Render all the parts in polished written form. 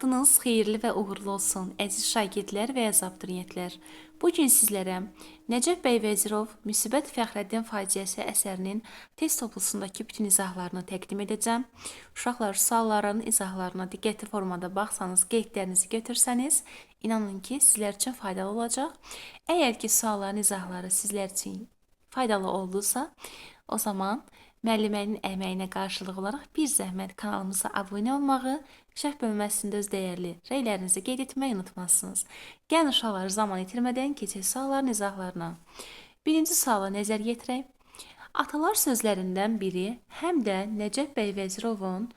Vaxtınız xeyirli və uğurlu olsun, əziz şagirdlər və ya abituriyentlər. Bu gün sizlərə Nəcəf bəy Vəzirov Müsibət Fəxrəddin faciəsi əsərinin test toplusundakı bütün izahlarını təqdim edəcəm. Uşaqlar, sualların izahlarına diqqətli formada baxsanız, qeydlərinizi götürsəniz, inanın ki, sizlər üçün faydalı olacaq. Əgər ki, sualların izahları sizlər üçün faydalı oldusa, o zaman müəllimənin əməyinə qarşılıq olaraq bir zəhmət kanalımıza abunə olmağı, şərh bölməsində öz dəyərli rəylərinizi qeyd etməyi unutmazsınız. Gəlin uşaqlar, zaman itirmədən keçək sualların izahlarına. Birinci suala nəzər yetirək. Atalar sözlərindən biri həm də Nəcəf bəy Vəzirovun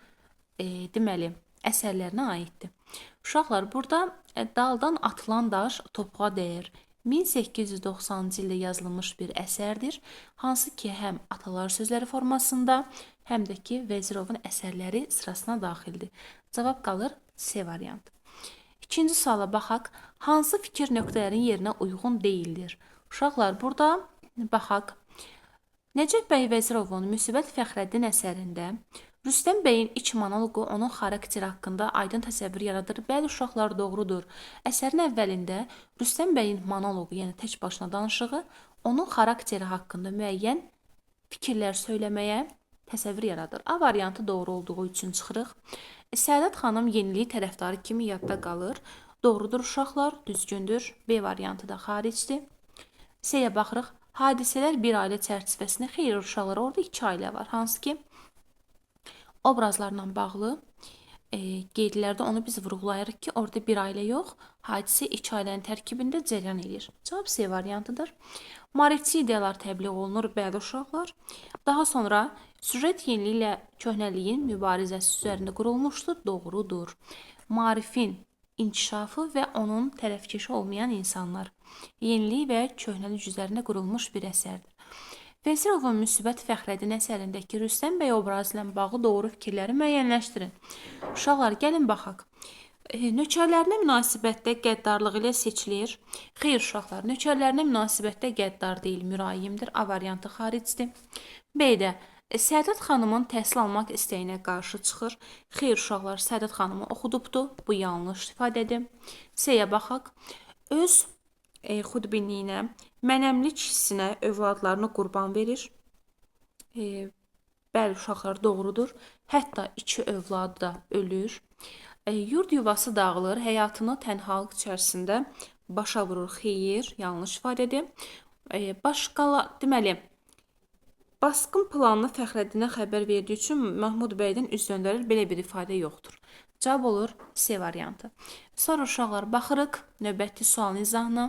deməli, əsərlərinə aiddir. Uşaqlar, burada daldan atılan daş topuğa dəyir. 1890-cı ildə yazılmış bir əsərdir, hansı ki, həm atalar sözləri formasında, həm də ki, Vəzirovun əsərləri sırasına daxildir. Cavab qalır C variantı. İkinci suala baxaq. Hansı fikir nöqtələrin yerinə uyğun deyildir? Uşaqlar, burada baxaq. Nəcəf bəy Vəzirovun Müsibət Fəxrəddin əsərində Rüstəm bəyin iç monoloqu onun xarakteri haqqında aydın təsəvvür yaradır. Bəli, uşaqlar, doğrudur. Əsərin əvvəlində Rüstəm bəyin monoloqu, yəni tək başına danışığı, onun xarakteri haqqında müəyyən fikirlər söyləməyə təsəvvür yaradır. A variantı doğru olduğu üçün çıxırıq. Səadət xanım yenilik tərəfdarı kimi yadda qalır. Doğrudur uşaqlar, düzgündür. B variantı da xaricdir. C-yə baxırıq. Hadisələr bir ailə çərçivəsində, xeyr uşaqlar, orada iki ailə var. Hansı ki, obrazlarla bağlı qeydlərdə onu biz vurğulayırıq ki, orada bir ailə yox, hadisə iki ailənin tərkibində cəryan edir. Cavab C variantıdır. Maarifçi ideyalar təbliğ olunur, bəli uşaqlar. Daha sonra süjet yeniliyi ilə köhnəliyin mübarizəsi üzərində qurulmuşdur, doğrudur. Maarifin inkişafı və onun tərəfkeşi olmayan insanlar. Yenilik və köhnəlik üzərində qurulmuş bir əsərdir. Vəzirovun Müsibət Fəxrəddin əsərindəki Rüstəm bəy obrazı ilə bağlı doğru fikirləri müəyyənləşdirin. Uşaqlar, gəlin baxaq. Nökərlərinə münasibətdə qəddarlıq ilə seçilir. Xeyr uşaqlar, nökərlərinə münasibətdə qəddar deyil, mülayimdir. A variantı xaricdir. B-də Səadət xanımın təhsil almaq istəyinə qarşı çıxır. Xeyr uşaqlar, Səadət xanımı oxudubdur. Bu yanlış ifadədir. C-yə baxaq. Öz xudbinliyinə, mənəmlik hissinə övladlarını qurban verir. Bəli, uşaqlar, doğrudur. Hətta iki övladı da ölür. Yurd yuvası dağılır, həyatını tənhalıq içərisində başa vurur. Xeyr, yanlış ifadədir. Deməli, basqın planını Fəxrəddinə xəbər verdiyi üçün Mahmud bəydən üz döndürür, belə bir ifadə yoxdur. Cavab olur C variantı. Sonra uşaqlar, baxırıq növbəti sualın izahına.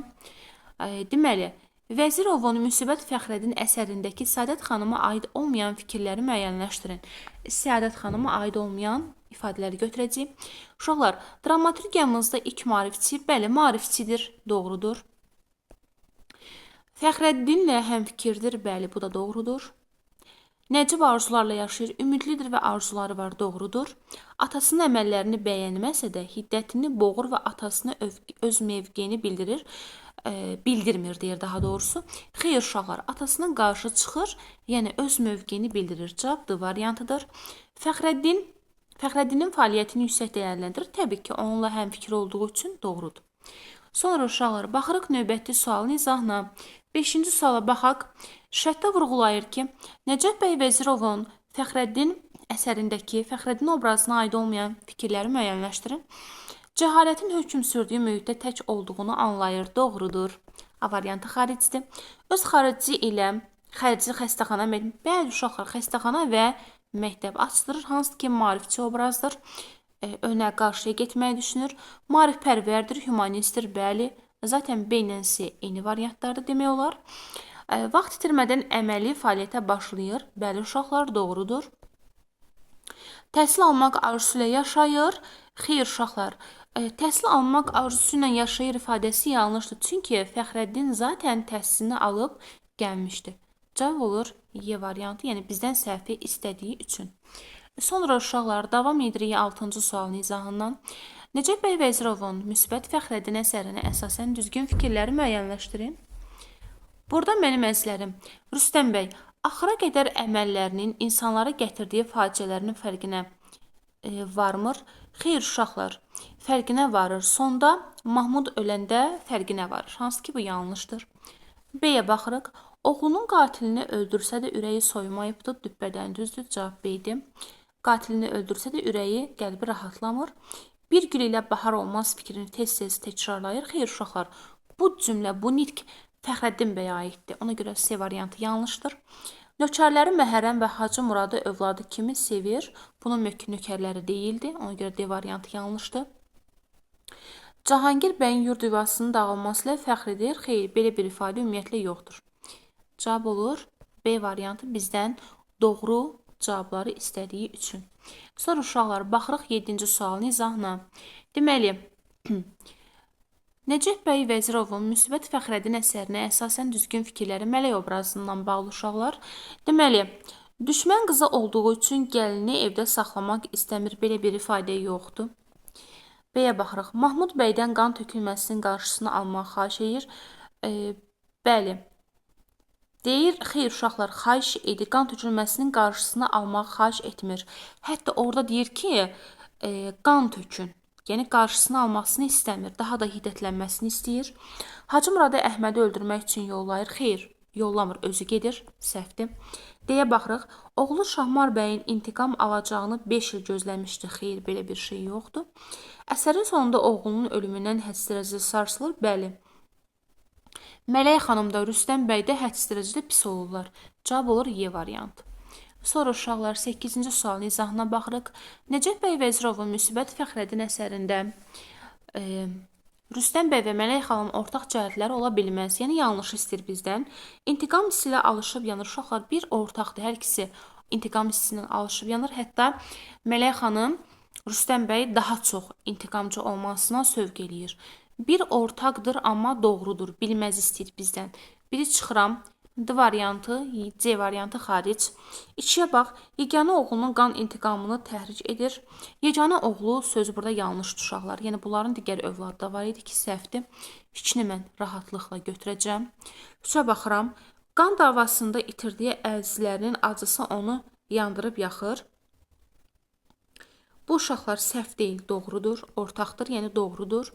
Deməli, Vəzirovun Müsibət Fəxrəddin əsərindəki Səadət xanıma aid olmayan fikirləri müəyyənləşdirin. Səadət xanıma aid olmayan ifadələri götürəcəyik. Uşaqlar, dramaturgiyamızda ilk maarifçi, bəli, maarifçidir, doğrudur. Fəxrəddinlə həmfikirdir, bəli, bu da doğrudur. Nəcib arzularla yaşayır, ümidlidir və arzuları var, doğrudur. Atasının əməllərini bəyənməsə də hiddətini boğur və atasına öz mövqeyini bildirmir deyir daha doğrusu. Xeyr uşaqlar, atasının qarşı çıxır, yəni öz mövqeyini bildirir. Cavab D variantıdır. Fəxrəddinin fəaliyyətini yüksək dəyərləndirir. Təbii ki, onunla həmfikir olduğu üçün doğrudur. Sonra uşaqlar, baxırıq növbəti sualın izahına. 5-ci suala baxaq. Şərtdə vurğulayır ki, Nəcəf bəy Vəzirovun Fəxrəddin əsərindəki Fəxrəddin obrazına aid olmayan fikirləri müəyyənləşdirin. Cəhalətin hökm sürdüyü mühitdə tək olduğunu anlayır, doğrudur. A variantı xaricdir. Öz xarici ilə xərci xəstəxana, bəli uşaqlar, xəstəxana və məktəb açdırır, hansı ki, maarifçi obrazdır. Önə qarşıya getməyi düşünür. Maarifpərvərdir, humanistdir, bəli. Zaten B ilə C eyni variantlardır demək olar. Vaxt itirmədən əməli fəaliyyətə başlayır. Bəli, uşaqlar, doğrudur. Təhsil almaq arzusu ilə yaşayır. Xeyr, uşaqlar, təhsil almaq arzusu ilə yaşayır ifadəsi yanlışdır. Çünki Fəxrəddin zaten təhsilini alıb gəlmişdir. Cavab olur Y variantı, yəni bizdən səhvi istədiyi üçün. Sonra uşaqlar, davam edirik 6-cı sualın izahından. Nəcəf bəy Vəzirovun Müsibət Fəxrəddin əsərinə əsasən düzgün fikirləri müəyyənləşdirin. Burada mənim əzizlərim, Rüstəm bəy, axıra qədər əməllərinin insanlara gətirdiyi faciələrinin fərqinə varmır. Xeyr uşaqlar, fərqinə varır. Sonda Mahmud öləndə fərqinə varır. Hansı ki bu yanlışdır. B-yə baxırıq. Oğlunun qatilini öldürsə də ürəyi soymayıbdır. Düpbədən düzdür. Cavab B-dir. Qatilini öldürsə də ürəyi, qəlbi rahatlamır. Bir gül ilə bahar olmaz fikrini tez-tez təkrarlayır. Xeyr uşaqlar, bu cümlə, bu nitq Fəxrəddin bəyə aiddir. Ona görə C variantı yanlışdır. Nökərləri Məhərrəm və Hacı Muradı övladı kimi sevir. Bunun nökərləri deyildi. Ona görə D variantı yanlışdır. Cahangir bəyin yurd yuvasının dağılması ilə fəxr edir. Xeyr, belə bir ifadə ümumiyyətlə yoxdur. Cavab olur B variantı bizdən doğru cavabları istədiyi üçün. Sonra uşaqlar baxırıq 7-ci sualın izahına. Deməli, Nəcəf bəy Vəzirovun Müsbət Fəxrəddin əsərinə əsasən düzgün fikirləri mələk obrazından bağlı uşaqlar. Deməli, düşmən qızı olduğu üçün gəlini evdə saxlamaq istəmir. Belə bir ifadə yoxdur. B-yə baxırıq. Mahmud bəydən qan tökülməsinin qarşısını almaq xahiş edir. Bəli. Deyir, xeyr uşaqlar, xahiş edir. Qan tökülməsinin qarşısını almaq xahiş etmir. Hətta orada deyir ki, qan tökün. Yəni qarşısını almasını istəmir. Daha da hiddətlənməsini istəyir. Hacı Muradı Əhmədi öldürmək üçün yollayır. Xeyr, yollamır, özü gedir. Səhvdir. D-yə baxırıq. Oğlu Şahmar bəyin intiqam alacağını 5 il gözləmişdi. Xeyr, belə bir şey yoxdur. Əsərin sonunda oğlunun ölümündən hədsiz dərəcədə sarsılır. Bəli. Mələk xanım da Rüstəm bəy də hədsiz dərəcədə pis olurlar. Cavab olur Y variantı. Sonra uşaqlar 8-ci sualın izahına baxırıq. Nəcəf bəy Vəzirovun Müsbət Fəxrəddin əsərində Rüstəm bəy və Mələk xanım ortaq cəhətləri ola bilməz. Yəni yanlış istəyir bizdən. İntiqam hissi ilə alışıb yanır. Uşaqlar bir ortaqdır. Hər ikisi intiqam hissi ilə alışıb yanır. Hətta Mələk xanım Rüstəm bəy daha çox intiqamcı olmasına sövq eləyir. Bir ortaqdır, amma doğrudur. Bilməz istəyir bizdən. Biri çıxıram. D variantı, C variantı xaric. 2-yə bax, yeganə oğlunun qan intiqamını təhrik edir. Yeganə oğlu sözü burada yanlışdır uşaqlar. Yəni bunların digər övladı da var idi ki, səhvdir. 2-ni mən rahatlıqla götürəcəm. 3-ə baxıram. Qan davasında itirdiyi əzizlərinin acısı onu yandırıb yaxır. Bu uşaqlar səhv deyil, doğrudur, ortaqdır, yəni doğrudur.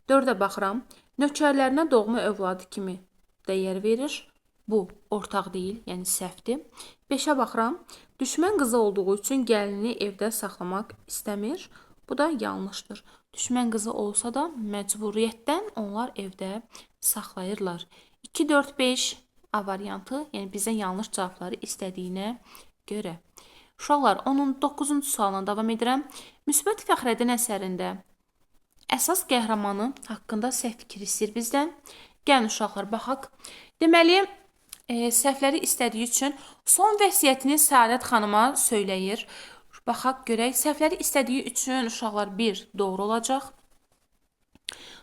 4-ə baxıram. Nökərlərinə doğma övladı kimi dəyər verir. Bu ortaq deyil, yəni səhvdir. 5-ə baxıram. Düşmən qızı olduğu üçün gəlini evdə saxlamaq istəmir. Bu da yanlışdır. Düşmən qızı olsa da məcburiyyətdən onlar evdə saxlayırlar. 2, 4, 5 A variantı, yəni bizdən yanlış cavabları istədiyinə görə. Uşaqlar, 19-cu sualına davam edirəm. Müsbət Fəxrəddin əsərində əsas qəhrəmanı haqqında səhv fikir istəyir bizdən. Gəlin uşaqlar, baxaq. Deməli, səhvləri istədiyi üçün son vəsiyyətini Səadət xanıma söyləyir. Baxaq, görək. Səhvləri istədiyi üçün uşaqlar 1 doğru olacaq.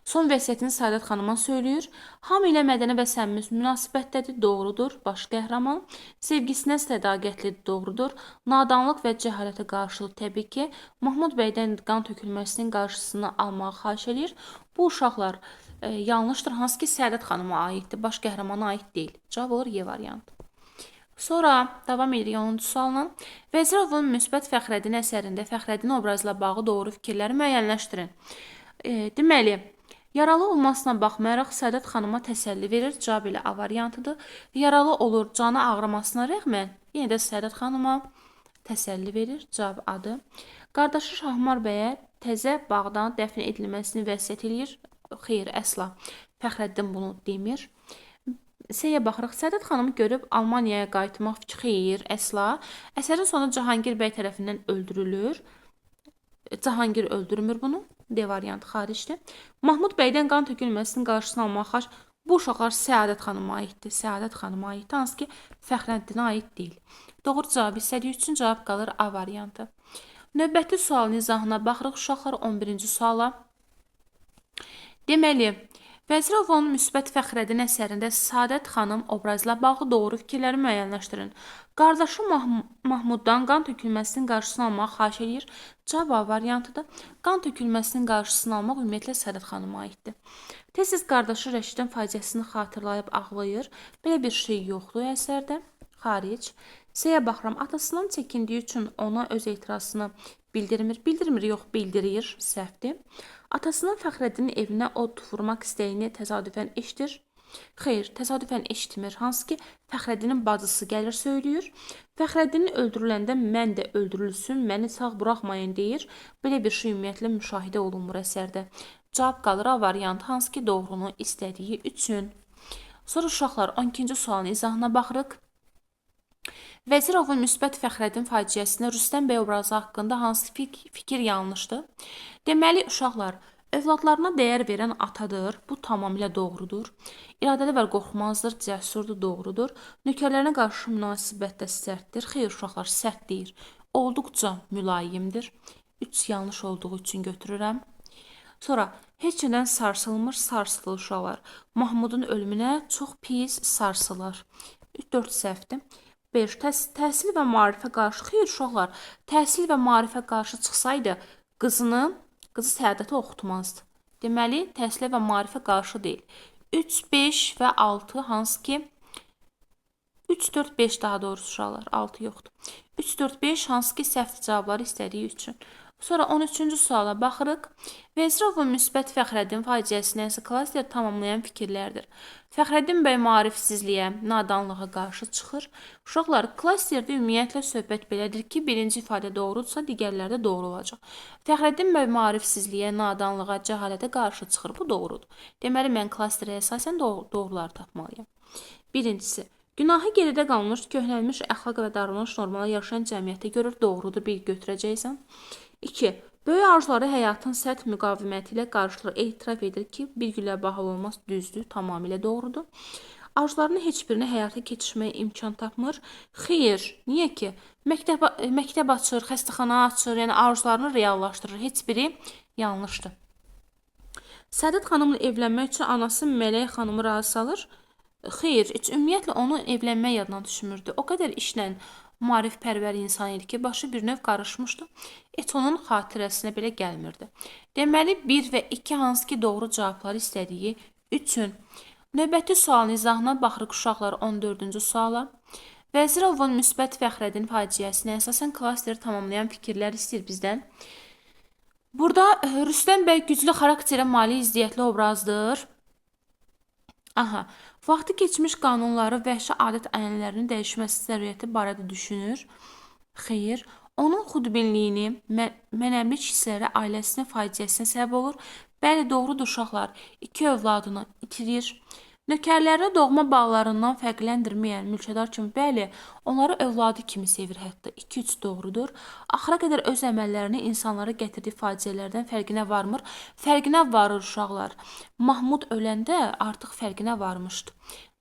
Son vəsiyyətini Səadət xanıma söyləyir. Hamı ilə mədəni və səmimi münasibətdədir, doğrudur. Baş qəhrəman. Sevgisinə sədaqətlidir, doğrudur. Nadanlıq və cəhalətə qarşılıq təbii ki, Mahmud bəydən qan tökülməsinin qarşısını almağı xahiş edir. Bu uşaqlar yanlışdır, hansı ki Səadət xanıma aiddir, baş qəhrəmana aid deyil. Cavab olur Y variantı. Sonra davam edirik 10-cu sualla. Vəzirovun Müsbət Fəxrəddin əsərində Fəxrəddin obrazla bağlı doğru fikirləri müəyyənləşdirin. Deməli, yaralı olmasına baxmayaraq Səadət xanıma təsəlli verir. Cavab ilə A variantıdır. Yaralı olur, canı ağrımasına rəğmən yenə də Səadət xanıma təsəlli verir. Cavab A-dır. Qardaşı Şahmar bəyə təzə bağdan dəfn edilməsini vəsiyyət edir. Xeyr, əsla. Fəxrəddin bunu demir. C-yə baxırıq. Səadət xanımı görüb Almaniyaya qayıtmaq fikri xeyr, əsla. Əsərin sonunda Cahangir bəy tərəfindən öldürülür. Cahangir öldürmür bunu. D variantı xaricdir. Mahmud bəydən qan tökülməsinin qarşısını almaq xahiş. Bu uşaqlar Səadət xanıma aiddir. Səadət xanıma aiddir, hansı ki Fəxrəddinə aid deyil. Doğru cavab istədiyi üçün cavab qalır A variantı. Növbəti sualın izahına baxırıq uşaqlar 11-ci suala. Deməli, Vəzirovun Müsbət Fəxrəddin əsərində Səadət xanım obrazla bağlı doğru fikirləri müəyyənləşdirin. Qardaşı Mahmuddan qan tökülməsinin qarşısını almaq xahiş edir. Cavab A variantıdır. Qan tökülməsinin qarşısını almaq ümumiyyətlə Səadət xanıma aiddir. Tez-tez qardaşı Rəşidin faciəsini xatırlayıb ağlayır. Belə bir şey yoxdur əsərdə. Xaric. C-yə baxıram. Atasından çəkindiyi üçün ona öz etirazını Bildirmir. Bildirmir, yox, bildirir. Səhvdir. Atasının Fəxrəddinin evinə od vurmaq istəyini təsadüfən eşidir. Xeyr, təsadüfən eşitmir. Hansı ki, Fəxrəddinin bacısı gəlir söyləyir. Fəxrəddinin öldürüləndə mən də öldürülsün, məni sağ buraxmayın deyir. Belə bir şey ümumiyyətlə müşahidə olunmur əsərdə. Cavab qalır A variantı, hansı ki, doğrunu istədiyi üçün. Sonra uşaqlar 12-ci sualın izahına baxırıq. Vəzirovun müsbət Fəxrəddin faciəsində Rüstəm bəy obrazı haqqında hansı fikir yanlışdır? Deməli, uşaqlar, övladlarına dəyər verən atadır. Bu tamamilə doğrudur. İradəli və qorxmazdır, cəsurdur, doğrudur. Nökərlərinə qarşı münasibətdə sərtdir. Xeyr, uşaqlar, sərt deyir. Olduqca mülayimdir. 3 yanlış olduğu üçün götürürəm. Sonra, heç nədən sarsılmır, sarsılır uşaqlar. Mahmudun ölümünə çox pis sarsılır. 4 səhvdir. 5. Təhsil və maarifə qarşı. Xeyr, uşaqlar, təhsil və maarifə qarşı çıxsaydı, qızı səadətə oxutmazdı. Deməli, təhsilə və maarifə qarşı deyil. 3, 5 və 6 hansı ki 3, 4, 5 daha doğrusu uşaqlar. 6 yoxdur. 3, 4, 5 hansı ki səhv cavabları istədiyi üçün. Sonra 13-cü suala baxırıq. Vezirovun müsbət Fəxrəddin faciəsinə isə klaster tamamlayan fikirlərdir. Fəxrəddin bəy maarifsizliyə, nadanlığa qarşı çıxır. Uşaqlar, klasterdə ümumiyyətlə söhbət belədir ki, birinci ifadə doğrudursa, digərləri doğru olacaq. Fəxrəddin bəy maarifsizliyə, nadanlığa, cəhalətə qarşı çıxır. Bu doğrudur. Deməli, mən klasterə əsasən doğruları tapmalıyam. Birincisi, günahı geridə qalmış, köhnəlmiş əxlaq və davranış normalı yaşayan cəmiyyətə görür, doğrudur, bir götürəcəksən. 2. Böyük arzuları həyatın sərt müqaviməti ilə qarşılar, etiraf edir ki, bir gülə bahal olmaz, düzdür, tamamilə doğrudur. Arzularının heç birini həyata keçirməyə imkan tapmır. Xeyr, niyə ki? Məktəb açır, xəstəxana açır, yəni arzularını reallaşdırır. Heç biri yanlışdır. Sədət xanımla evlənmək üçün anası Mələk xanımı razı salır. Xeyr, heç ümumiyyətlə onun evlənmək yadına düşmürdü. O qədər işlə maarifpərvər insan idi ki, başı bir növ qarışmışdı. Heç onun xatirəsinə belə gəlmirdi. Deməli, 1 və 2 hansı ki doğru cavabları istədiyi üçün. Növbəti sualın izahına baxırıq uşaqlar 14-cü suala. Vəzirovun müsbət Fəxrəddin faciəsinə əsasən klasteri tamamlayan fikirlər istəyir bizdən. Burada Rüstəm bəy güclü xarakterə malik izdiyyətli obrazdır. Aha, vaxtı keçmiş qanunları, vəhşi adət ənənələrinin dəyişməsi zəruriyyəti barədə düşünür. Xeyr, onun xudbinliyini, mənəmlik hissləri ailəsinin faciəsinə səbəb olur. Bəli, doğrudur uşaqlar, 2 övladını itirir. Nökərlərini doğma bağlarından fərqləndirməyən mülkədar kimi, bəli, onları övladı kimi sevir hətta. 2-3 doğrudur. Axıra qədər öz əməllərini insanlara gətirdiyi faciələrdən fərqinə varmır. Fərqinə varır uşaqlar. Mahmud öləndə artıq fərqinə varmışdı.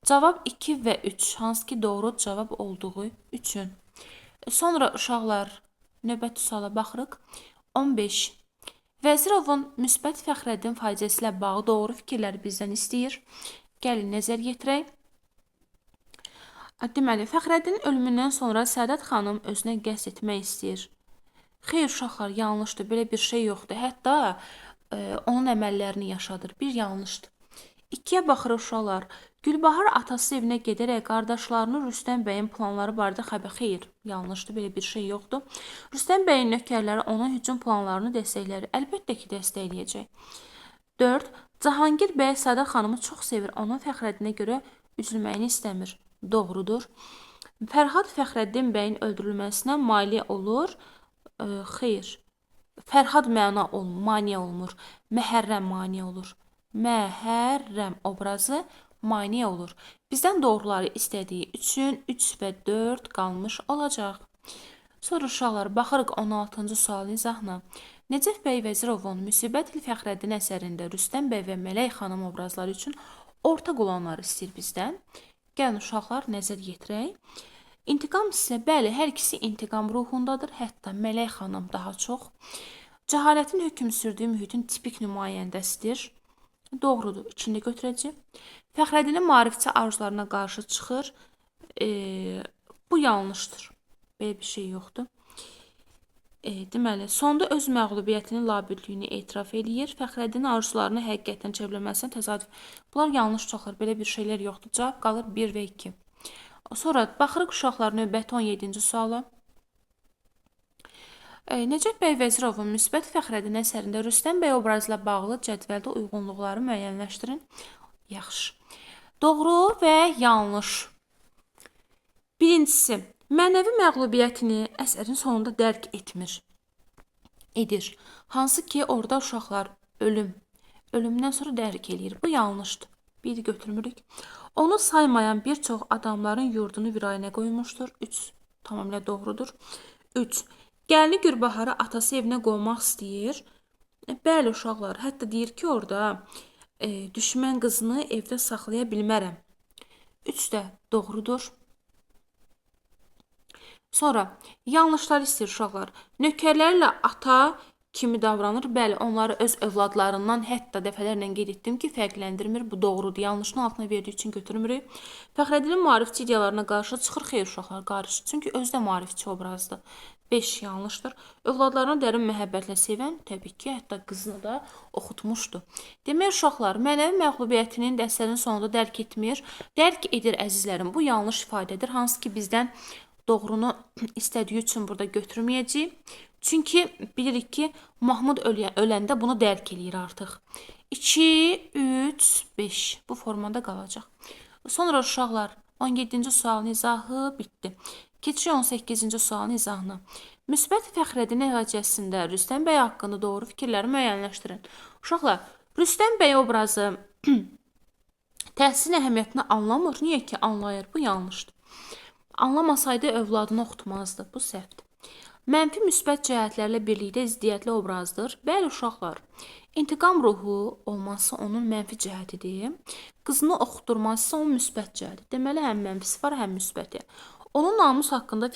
Cavab 2 və 3, hansı ki doğru cavab olduğu üçün. Sonra uşaqlar, növbəti suala baxırıq. 15. Vəzirovun müsbət Fəxrəddin faciəsi ilə bağlı doğru fikirləri bizdən istəyir. Gəlin, nəzər yetirək. Deməli, Fəxrəddinin ölümündən sonra Səadət xanım özünə qəsd etmək istəyir. Xeyr, uşaqlar, yanlışdır, belə bir şey yoxdur. Hətta onun əməllərini yaşadır. Bir yanlışdır. 2-yə baxırıq uşaqlar. Gülbahar atası evinə gedərək qardaşlarını Rüstəm bəyin planları barədə xəbər. Xeyr, yanlışdır, belə bir şey yoxdur. Rüstəm bəyin nökərləri onun hücum planlarını dəstəkləyir. Əlbəttə ki, dəstəkləyəcək. 4. Cahangir bəy Səadət xanımı çox sevir. Onun Fəxrəddinə görə üzülməyini istəmir. Doğrudur. Fərhad Fəxrəddin bəyin öldürülməsinə mane olur. Xeyr. Fərhad mane olmur. Məhərrəm mane olur. Məhərrəm obrazı mane olur. Bizdən doğruları istədiyi üçün 3 və 4 qalmış olacaq. Sonra uşaqlar, baxırıq 16-cı sualın izahına. Nəcəf bəy Vəzirovun Müsibət Fəxrəddin əsərində Rüstəm bəy və Mələk xanım obrazları üçün ortaq olanları istəyir bizdən. Gəlin uşaqlar, nəzər yetirək. İntiqam isə, bəli, hər ikisi intiqam ruhundadır, hətta Mələk xanım daha çox. Cəhalətin hökm sürdüyü mühitin tipik nümayəndəsidir. Doğrudur, içində götürəcək. Fəxrəddinin maarifçi arzularına qarşı çıxır. Bu yanlışdır. Belə bir şey yoxdur. Deməli, sonda öz məğlubiyyətinin labüdlüyünü etiraf edir. Fəxrəddinin arzularını həqiqətdən çevrilməsinə təsadüf. Bunlar yanlış uşaqlar, belə bir şeylər yoxdur. Cavab qalır 1 və 2. Sonra baxırıq uşaqlar növbəti 17-ci suala. Nəcəf bəy Vəzirovun Müsbət Fəxrəddin əsərində Rüstəm bəy obrazla bağlı cədvəldə uyğunluqları müəyyənləşdirin. Yaxşı. Doğru və yanlış. Birincisi, mənəvi məğlubiyyətini əsərin sonunda dərk edir. Hansı ki, orada uşaqlar ölümdən sonra dərk eləyir. Bu yanlışdır. Biri götürmürük. Onu saymayan bir çox adamların yurdunu virayənə qoymuşdur. 3. Tamamilə doğrudur. 3. Gəlini Gülbaharı atası evinə qoymaq istəyir. Bəli uşaqlar, hətta deyir ki, orada düşmən qızını evdə saxlaya bilmərəm. 3 də doğrudur. Sonra yanlışlar istəyir uşaqlar. Nökərlərlə ata kimi davranır. Bəli, onları öz övladlarından hətta dəfələrlə qeyd etdim ki, fərqləndirmir. Bu doğrudur. Yanlışın altına verdiyi üçün götürmürük. Fəxrəddinin maarifçi ideyalarına qarşı çıxır. Xeyr uşaqlar, qarşı. Çünki özü də maarifçi obrazdır. 5 yanlışdır. Övladlarını dərin məhəbbətlə sevən, təbii ki, hətta qızını da oxutmuşdu. Demək uşaqlar, mənəvi məğlubiyyətinin əsərin sonunda dərk etmir. Dərk edir əzizlərim. Bu yanlış ifadədir. Hansı ki, bizdən doğrunu istədiyi üçün burada götürməyəcəyik. Çünki bilirik ki, Mahmud öləndə bunu dərk eləyir artıq. 2, 3, 5 bu formada qalacaq. Sonra uşaqlar 17-ci sualın izahı bitdi. Keçirik 18-ci sualın izahına. Müsbət Fəxrəddin əvəzəsində Rüstəm bəy haqqında doğru fikirləri müəyyənləşdirin. Uşaqlar, Rüstəm bəy obrazı təhsil əhəmiyyətini anlamır. Niyə ki, anlayır? Bu yanlışdır. Anlamasaydı övladını oxutmazdı. Bu səhvdir. Mənfi müsbət cəhətlərlə birlikdə ziddiyyətli obrazdır. Bəli uşaqlar, intiqam ruhu olması onun mənfi cəhətidir. Qızını oxutturması onun müsbət cəhətidir. Deməli, həm mənfisi var, həm müsbəti. Onun namus haqqında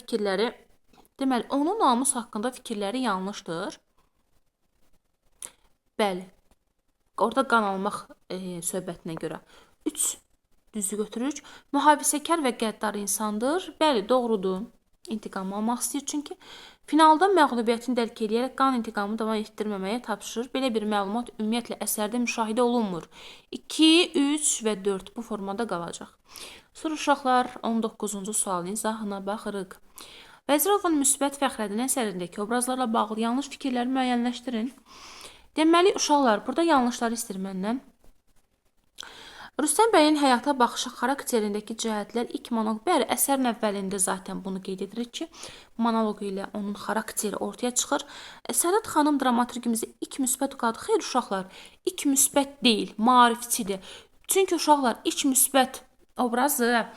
fikirləri yanlışdır. Bəli, orada qan almaq söhbətinə görə. 3 düzü götürürük. Mühafizəkar və qəddar insandır. Bəli, doğrudur. İntiqam almaq istəyir çünki. Finalda məğlubiyyətini dərk edərək qan intiqamı davam etdirməməyə tapşırır. Belə bir məlumat ümumiyyətlə əsərdə müşahidə olunmur. 2, 3 və 4 bu formada qalacaq. Sonra uşaqlar 19-cu sualın izahına baxırıq. Vəzirovun Müsbət Fəxrəddin əsərindəki obrazlarla bağlı yanlış fikirləri müəyyənləşdirin. Deməli uşaqlar, burada yanlışları istəyir məndən. Rüstəm bəyin həyata baxışı xarakterindəki cəhətlər ilk monoloq, bəli, əsərin əvvəlində zaten bunu qeyd edirik ki, monoloq ilə onun xarakteri ortaya çıxır. Sədat xanım dramaturgimizə ilk müsbət qadı. Xeyr uşaqlar, ilk müsbət deyil, maarifçidir. Çünki uşaqlar, ilk müsbət obrazı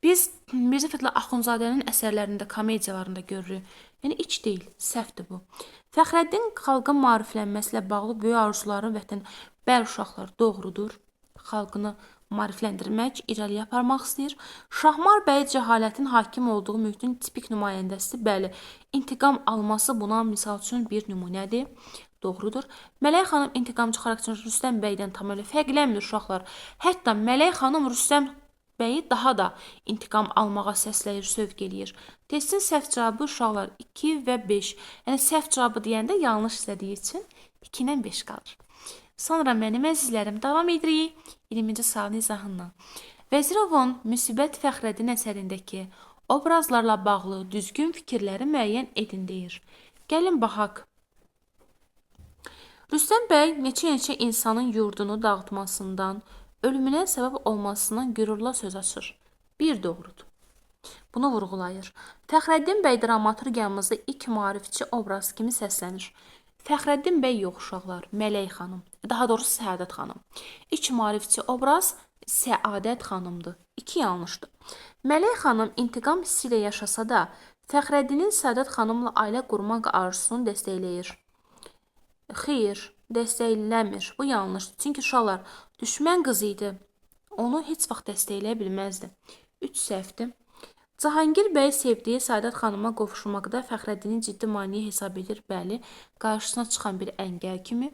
biz Mirzə Fətəli Axundzadənin əsərlərində, komediyalarında görürük. Yəni, ilk deyil, səhvdir bu. Fəxrəddin xalqın maariflənməsilə bağlı böyük arzuları vətən, bəli uşaqlar, doğrudur. Xalqını maarifləndirmək, irəliyə aparmaq istəyir. Şahmar bəy cəhalətin hakim olduğu mühitin tipik nümayəndəsidir. Bəli, intiqam alması buna misal üçün bir nümunədir. Doğrudur. Mələk xanım intiqamcı xarakterini Rüstəm bəydən tamamilə fərqlənmir uşaqlar. Hətta Mələk xanım Rüstəm bəyi daha da intiqam almağa səsləyir, sövq eləyir. Testin səhv cavabı uşaqlar 2 və 5. Yəni səhv cavabı deyəndə yanlış istədiyi üçün 2-dən 5 qalır. Sonra mənim əzizlərim davam edirik 20-ci sualın izahından. Vəzirovun Müsbət Fəxrəddin əsərindəki obrazlarla bağlı düzgün fikirləri müəyyən edin deyir. Gəlin baxaq. Rüstəm bəy neçə insanın yurdunu dağıtmasından, ölümünə səbəb olmasından qürurla söz açır. Bir doğrudur. Bunu vurğulayır. Fəxrəddin bəy dramaturgiyamızda ilk maarifçi obraz kimi səslənir. Fəxrəddin bəy yox uşaqlar, Mələk xanım, daha doğrusu Səadət xanım. İlk maarifçi obraz Səadət xanımdır. 2 yanlışdır. Mələk xanım intiqam hissi ilə yaşasa da, Fəxrəddinin Səadət xanımla ailə qurmaq arzusunu dəstəkləyir. Xeyr, dəstəkləmir. Bu yanlışdır. Çünki uşaqlar düşmən qızı idi. Onu heç vaxt dəstəkləyə bilməzdi. 3 səhvdir. Cahangir bəy sevdiyi Səadət xanıma qovuşmaqda Fəxrəddini ciddi maneə hesab edir. Bəli, qarşısına çıxan bir əngəl kimi.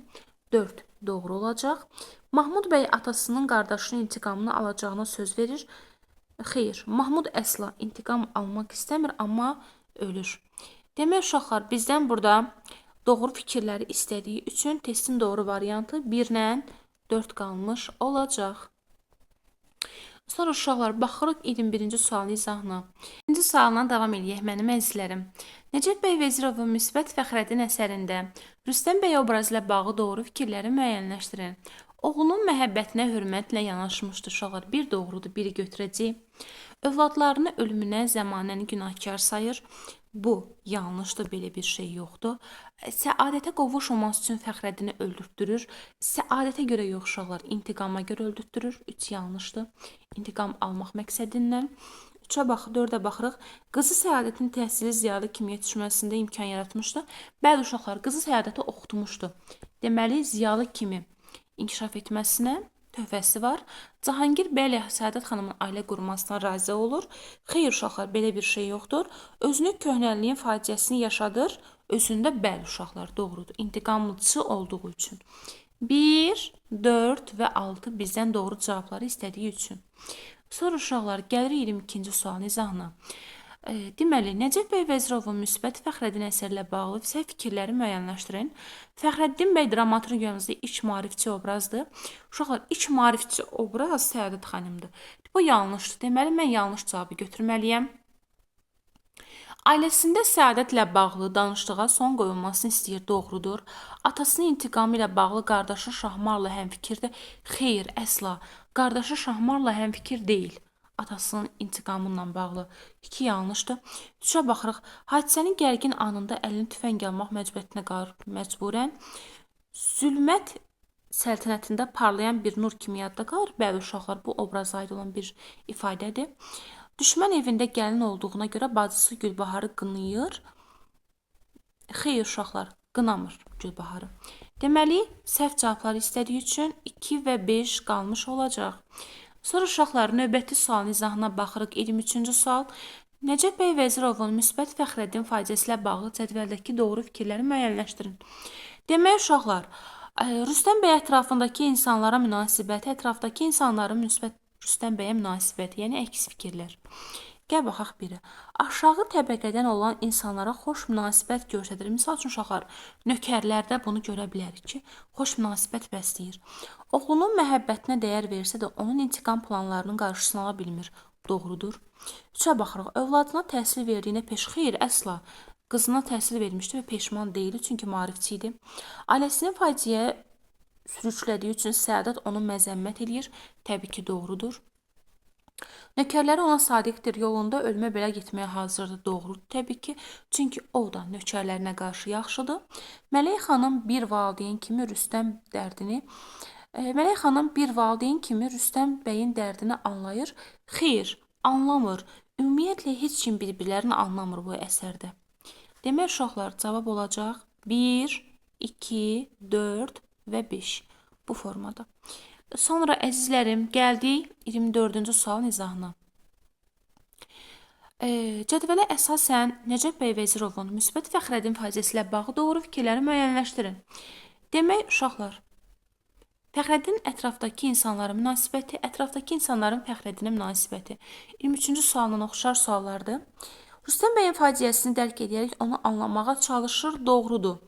4 doğru olacaq. Mahmud bəy atasının qardaşının intiqamını alacağına söz verir. Xeyr, Mahmud əsla intiqam almaq istəmir, amma ölür. Demək uşaqlar, bizdən burada doğru fikirləri istədiyi üçün testin doğru variantı 1-lə 4 qalmış olacaq. Sonra uşaqlar baxırıq 21-ci sualın izahına. 21-ci sualdan davam edək mənim əzizlərim. Necəf bəy Vezirovun Müsbət Fəxrəddin əsərində Rüstəm bəy obrazı ilə bağlı doğru fikirləri müəyyənləşdirin. Oğlunun məhəbbətinə hörmətlə yanaşmışdı uşaqlar. Bir doğrudur, biri götürəcək. Övladlarını ölümünə zəmanəni günahkar sayır. Bu yanlışdır, belə bir şey yoxdur. Səadətə qovuşmaması üçün Fəxrəddini öldürtdürür. Səadətə görə yox uşaqlar, intiqama görə öldürtdürür. 3 yanlışdır. İntiqam almaq məqsədindən. 3-ə baxırıq, 4-ə baxırıq. Qızı Səadətin təhsili ziyalı kimi yetişməsində imkan yaratmışdı. Bəli uşaqlar, qızı Səadəti oxutmuşdu. Deməli, ziyalı kimi inkişaf etməsinə töhfəsi var. Cahangir bəylə Səadət xanımın ailə qurmasına razı olur. Xeyr uşaqlar, belə bir şey yoxdur. Özünü köhnəliyin faciəsini yaşadır. Özündə bəli uşaqlar, doğrudur. İntiqamçı olduğu üçün. 1, 4 və 6 bizdən doğru cavabları istədiyi üçün. Sonra uşaqlar gəlir 22-ci sualın izahına. Deməli, Nəcəf bəy Vezirovun Müsbət Fəxrəddin əsərlə bağlı səhv fikirləri müəyyənləşdirin. Fəxrəddin bəy dramaturgiyamızda ilk maarifçi obrazdır. Uşaqlar, ilk maarifçi obraz Səadət xanımdır. Bu yanlışdır. Deməli, mən yanlış cavabı götürməliyəm. Ailəsində Səadətlə bağlı danışdığa son qoyulmasını istəyir, doğrudur. Atasının intiqamı ilə bağlı qardaşı Şahmarla həmfikirdir. Xeyr, əsla. Qardaşı Şahmarla həmfikir deyil. Atasının intiqamıyla bağlı 2 yanlışdır. 3-ə baxırıq. Hadisənin gərgin anında əlini tüfəng almaq məcburiyyətinə qalır məcburən. Zülmət səltənətində parlayan bir nur kimi yadda qalır. Bəli uşaqlar, bu obraza aid olan bir ifadədir. Düşmən evində gəlin olduğuna görə bacısı Gülbaharı qınayır. Xeyr uşaqlar, qınamır Gülbaharı. Deməli, səhv cavabları istədiyi üçün 2 və 5 qalmış olacaq. Sonra uşaqlar növbəti sualın izahına baxırıq. 23-cü sual. Nəcəf bəy Vezirovun Müsbət Fəxrəddin faciəsi ilə bağlı cədvəldəki doğru fikirləri müəyyənləşdirin. Demək uşaqlar, Rüstəm bəy ətrafındakı insanlara münasibəti, ətrafdakı insanların müsbət Rüstəm bəyə münasibəti, yəni əks fikirlər. Gəl baxaq biri. Aşağı təbəqədən olan insanlara xoş münasibət göstərir. Misal üçün uşaqlar, nökərlərdə bunu görə bilərik ki, xoş münasibət bəsləyir. Oğlunun məhəbbətinə dəyər versə də onun intiqam planlarının qarşısını ala bilmir. Doğrudur. 3-ə baxırıq. Övladına təhsil verdiyinə xeyr, əsla. Qızına təhsil vermişdi və peşman deyildi, çünki maarifçi idi. Ailəsinin faciəyə sürüklədiyi üçün Səadət onu məzəmmət edir. Təbii ki, doğrudur. Nökərləri ona sadiqdir, yolunda ölümə belə getməyə hazırdır, doğrudur təbii ki, çünki o da nökərlərinə qarşı yaxşıdır. Mələk xanım bir valideyn kimi Rüstəm bəyin dərdini anlayır. Xeyr, anlamır. Ümumiyyətlə heç kim bir-birlərini anlamır bu əsərdə. Demək uşaqlar, cavab olacaq 1, 2, 4 və 5 bu formada. Sonra əzizlərim, gəldik 24-cü sualın izahına. Cədvələ əsasən Nəcəf bəy Vezirovun Müsbət Fəxrəddin faciəsi ilə bağlı doğru fikirləri müəyyənləşdirin. Demək uşaqlar, Fəxrəddin ətrafdakı insanların münasibəti, ətrafdakı insanların Fəxrəddinə münasibəti 23-cü sualdan oxşar suallardır. Rüstəm bəyin faciəsini dərk edərək onu anlamağa çalışır, doğrudur.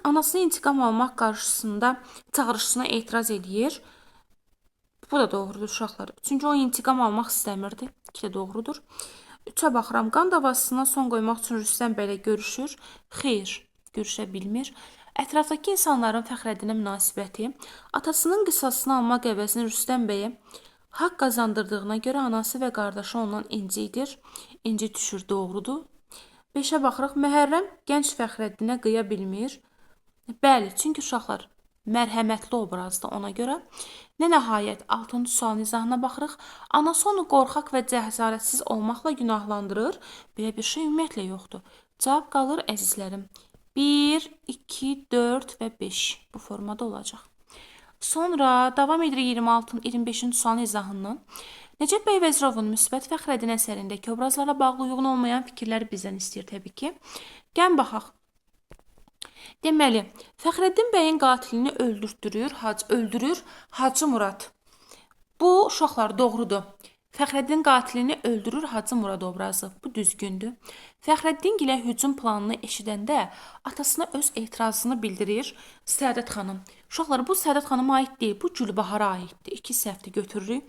Anasının intiqam almaq qarşısında çağırışına etiraz edir. Bu da doğrudur uşaqlar. Çünki o intiqam almaq istəmirdi. 2 də doğrudur. 3-ə baxıram. Qan davasına son qoymaq üçün Rüstəm bəylə görüşür. Xeyr, görüşə bilmir. Ətrafdakı insanların Fəxrəddinə münasibəti, atasının qisasını almaq əvəzini Rüstəm bəyə haqq qazandırdığına görə anası və qardaşı ondan incidir. İnci düşür, doğrudur. 5-ə baxırıq. Məhərrəm gənc Fəxrəddinə qıya bilmir. Bəli, çünki uşaqlar mərhəmətli obrazdır ona görə. Nəhayət 6-cı sualın izahına baxırıq. Anası onu qorxaq və cəsarətsiz olmaqla günahlandırır. Belə bir şey ümumiyyətlə yoxdur. Cavab qalır əzizlərim. 1, 2, 4 və 5 bu formada olacaq. Sonra davam edirik 25-ci sualın izahından. Nəcəf bəy Vezirovun Müsbət Fəxrəddin əsərindəki obrazlarla bağlı uyğun olmayan fikirləri bizdən istəyir təbii ki. Gəlin baxaq. Deməli, Fəxrəddin bəyin qatilini öldürür Hacı Murad. Bu uşaqlar doğrudur. Fəxrəddin qatilini öldürür Hacı Murad obrazı. Bu düzgündür. Fəxrəddin gilə hücum planını eşidəndə atasına öz etirazını bildirir Səadət xanım. Uşaqlar, bu Səadət xanıma aid deyil, bu Gülbahara aiddir. 2 səhvdir götürürük.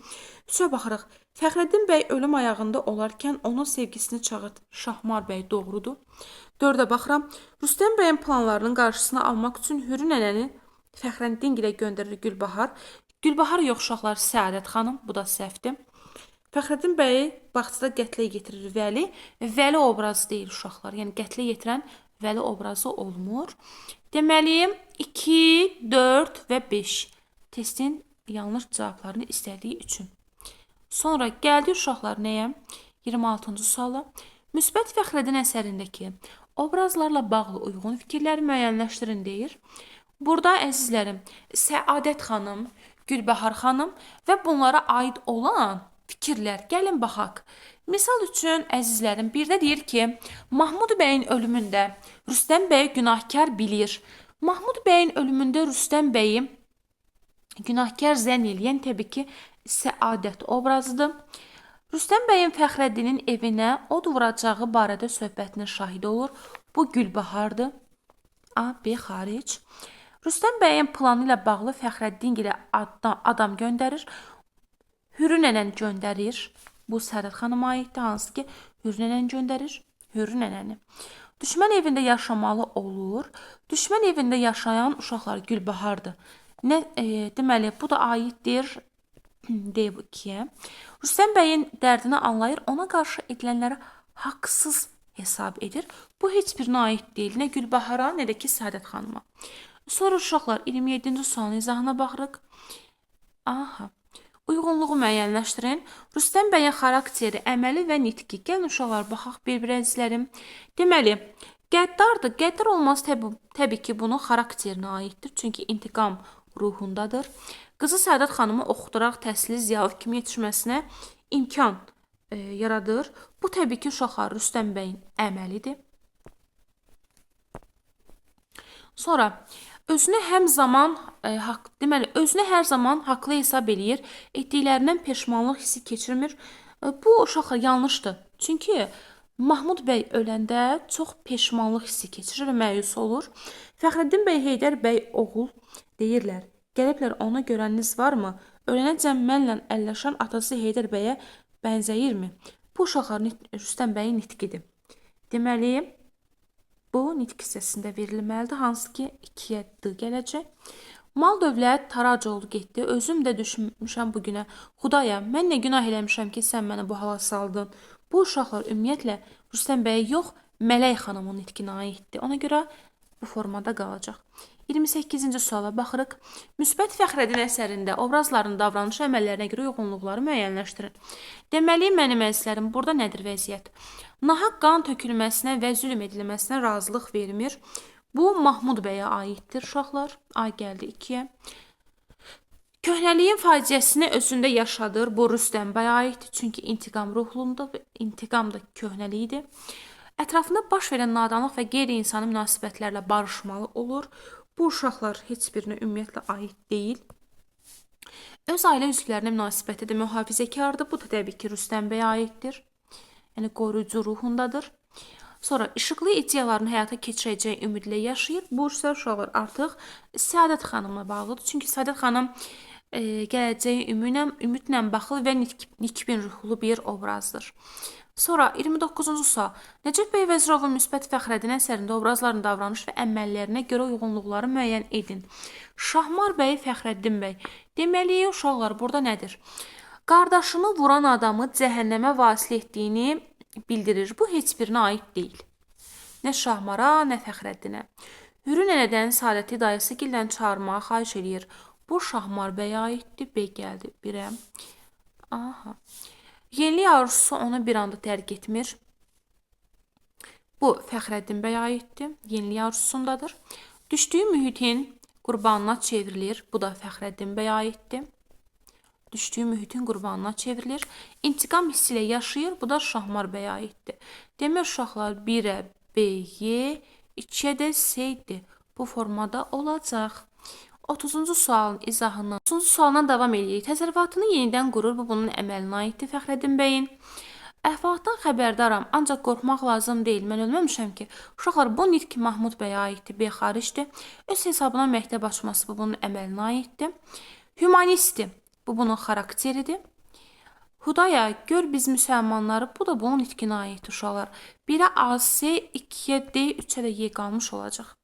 3-ə baxırıq. Fəxrəddin bəy ölüm ayağında olarkən onun sevgisini çağırdı. Şahmar bəy doğrudur. 4-ə baxıram. Rüstəm bəyin planlarının qarşısını almaq üçün Hürü nənəni Fəxrəddin gilə göndərir Gülbahar. Gülbahar yox uşaqlar, Səadət xanım, bu da səhvdir. Fəxrəddin bəyi bağçada qətlə yetirir Vəli. Vəli obrazı deyil uşaqlar. Yəni qətlə yetirən Vəli obrazı olmur. Deməli 2, 4 və 5 testin yanlış cavablarını istədiyi üçün. Sonra gəldi uşaqlar nəyə? 26-cı suala. Müsbət Fəxrəddin əsərindəki obrazlarla bağlı uyğun fikirləri müəyyənləşdirin deyir. Burada əzizlərim, Səadət xanım, Gülbahar xanım və bunlara aid olan fikirlər. Gəlin baxaq. Misal üçün əzizlərim, birdə deyir ki, Mahmud bəyin ölümündə Rüstəm bəyi günahkar bilir. Mahmud bəyin ölümündə Rüstəm bəyi günahkar zənn eləyən təbii ki, Səadət obrazıdır. Rüstəm bəyin Fəxrəddinin evinə od vuracağı barədə söhbətinin şahidi olur. Bu Gülbahardır. A, B xaric. Rüstəm bəyin planı ilə bağlı Fəxrəddin ilə adam göndərir. Hürü nənəni göndərir. Bu Səadət xanıma aiddir, hansı ki, Hürü nənəni göndərir. Hürü nənəni. Düşmən evində yaşamalı olur. Düşmən evində yaşayan uşaqlar Gülbahardır. Deməli, bu da aiddir D2-yə. Rüstəm bəyin dərdini anlayır, ona qarşı edilənləri haqsız hesab edir. Bu heç birinə aid deyil. Nə Gülbahara, nə də ki, Səadət xanıma. Sonra uşaqlar 27-ci sualın izahına baxırıq. Aha. Uyğunluğu müəyyənləşdirin. Rüstəm bəyin xarakteri, əməli və nitqi. Gəlin uşaqlar, baxaq bir-bir əzizlərim. Deməli, qəddardır. Qəddar olmaz təbii ki, bunun xarakterinə aiddir. Çünki intiqam ruhundadır. Qızı Səadət xanımı oxudaraq təhsili ziyalı kimi yetişməsinə imkan yaradır. Bu təbii ki, uşaqlar Rüstəm bəyin əməlidir. Sonra özünü hər zaman haqlı hesab eləyir, etdiklərindən peşmanlıq hissi keçirmir. Bu uşaqlar yanlışdır. Çünki Mahmud bəy öləndə çox peşmanlıq hissi keçirir, məyus olur. Fəxrəddin bəy, Heydər bəy oğul deyirlər. Gəliblər ona görəniniz varmı? Ölənəcən mənlə əlləşən atası Heydər bəyə bənzəyirmi? Bu uşaqlar Rüstəm bəyin nitqidir. Deməli, bu nitq hissəsində verilməlidir, hansı ki 2-yə D gələcək. Mal dövlət tarac oldu getdi, özüm də düşmüşəm bugünə. Xudaya, mən nə günah eləmişəm ki, sən məni bu hala saldın? Bu uşaqlar ümumiyyətlə Rüstəm bəyə yox, Mələk xanımın nitqinə aiddir. Ona görə bu formada qalacaq. 28-ci suala baxırıq. Müsbət Fəxrəddin əsərində obrazların davranış əməllərinə görə uyğunluqları müəyyənləşdirin. Deməli, mənim əzizlərim, burada nədir vəziyyət? Nahaq qan tökülməsinə və zülm edilməsinə razılıq vermir. Bu, Mahmud bəyə aiddir, uşaqlar. A gəldi 2-yə. Köhnəliyin faciəsini özündə yaşadır. Bu, Rüstəm bəyə aiddir. Çünki intiqam ruhlundadır. İntiqam da köhnəliyidir. Ətrafında baş verən nadanlıq və qeyri-insani münasibətlərlə barışmalı olur. Bu uşaqlar heç birinə ümumiyyətlə aid deyil. Öz ailə üzvlərinə münasibəti də mühafizəkardır. Bu da təbii ki, Rüstəm bəyə aiddir. Yəni qoruyucu ruhundadır. Sonra işıqlı ideyalarını həyata keçirəcəyi ümidlə yaşayır. Bu uşaqlar artıq Səadət xanımla bağlıdır. Çünki Səadət xanım gələcəyi ümidlə baxır və nikbin ruhlu bir obrazdır. Sonra 29-cu sual. Nəcəf bəy Vəzirovun Müsbət Fəxrəddin əsərində obrazların davranış və əməllərinə görə uyğunluqları müəyyən edin. Şahmar bəy, Fəxrəddin bəy. Deməli, uşaqlar burada nədir? Qardaşını vuran adamı cəhənnəmə vasil etdiyini bildirir. Bu heç birinə aid deyil. Nə Şahmara, nə Fəxrəddinə. Hürü nənədən Saadəti dayısı gildən çağırmağa xahiş eləyir. Bu Şahmar bəyə aiddir. B gəldi 1-ə. Aha. Yenilik arzusu onu bir anda tərk etmir. Bu, Fəxrəddin bəyə aiddir. Yenilik arzusundadır. Düşdüyü mühitin qurbanına çevrilir. Bu da Fəxrəddin bəyə aiddir. Düşdüyü mühitin qurbanına çevrilir. İntiqam hissi ilə yaşayır. Bu da Şahmar bəyə aiddir. Demir uşaqlar 1-ə B, Y, 2-ə də S-dir. Bu formada olacaq. 30-cu sualın izahından. 30-cu sualdan davam edirik. Təsərrüfatını yenidən qurur. Bu bunun əməlinə aiddir Fəxrəddin bəyin. Əhvalatdan xəbərdaram, ancaq qorxmaq lazım deyil. Mən ölməmişəm ki. Uşaqlar, bu nitq Mahmud bəyə aiddir, B xaricdir. Öz hesabına məktəb açması bu bunun əməlinə aiddir. Humanistdir. Bu bunun xarakteridir. Hudaya, gör biz müsəlmanları, bu da bunun nitqinə aiddir uşaqlar. 1-ə A, S, 2-yə D, 3-ə də Y qalmış olacaq.